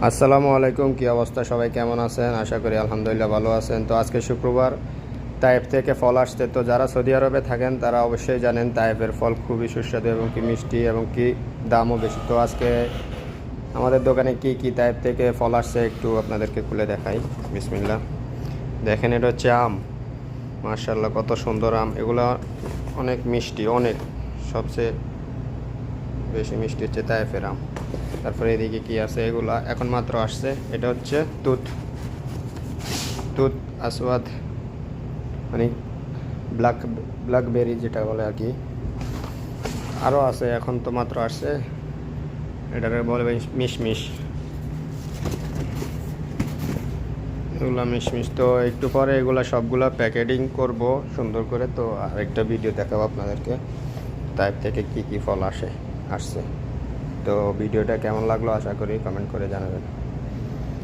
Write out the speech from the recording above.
আসসালামু আলাইকুম, কি অবস্থা? সবাই কেমন আছেন? আশা করি আলহামদুলিল্লাহ ভালো আছেন। তো আজকে শুক্রবার, তায়েফ থেকে ফল আসছে। তো যারা সৌদি আরবে থাকেন তারা অবশ্যই জানেন তায়েফের ফল খুবই সুস্বাদু এবং কি মিষ্টি এবং কি দামও বেশি। তো আজকে আমাদের দোকানে কি কি তায়েফ থেকে ফল আসছে একটু আপনাদেরকে খুলে দেখাই। বিসমিল্লাহ। দেখেন, এটা হচ্ছে আম। মাশাআল্লাহ, কত সুন্দর আম! এগুলো অনেক মিষ্টি, অনেক। সবচেয়ে বেশি মিষ্টি হচ্ছে তায়েফের আম। তারপরে এদিকে কি আছে, এগুলা এখন মাত্র আসছে। এটা হচ্ছে তুত তুত আসওয়াদ, মানে ব্ল্যাক ব্ল্যাকবেরি যেটা বলে আর কি। আরও আছে, এখন তো মাত্র আসছে। এটাকে বলে মিশমিশ। এগুলা মিশমিশ। তো একটু পরে এগুলা সবগুলা প্যাকেটিং করব সুন্দর করে। তো আরেকটা ভিডিও দেখাবো আপনাদেরকে তাইপ থেকে কি কি ফল আসছে। তো ভিডিওটা কেমন লাগলো আশা করি কমেন্ট করে জানাবেন।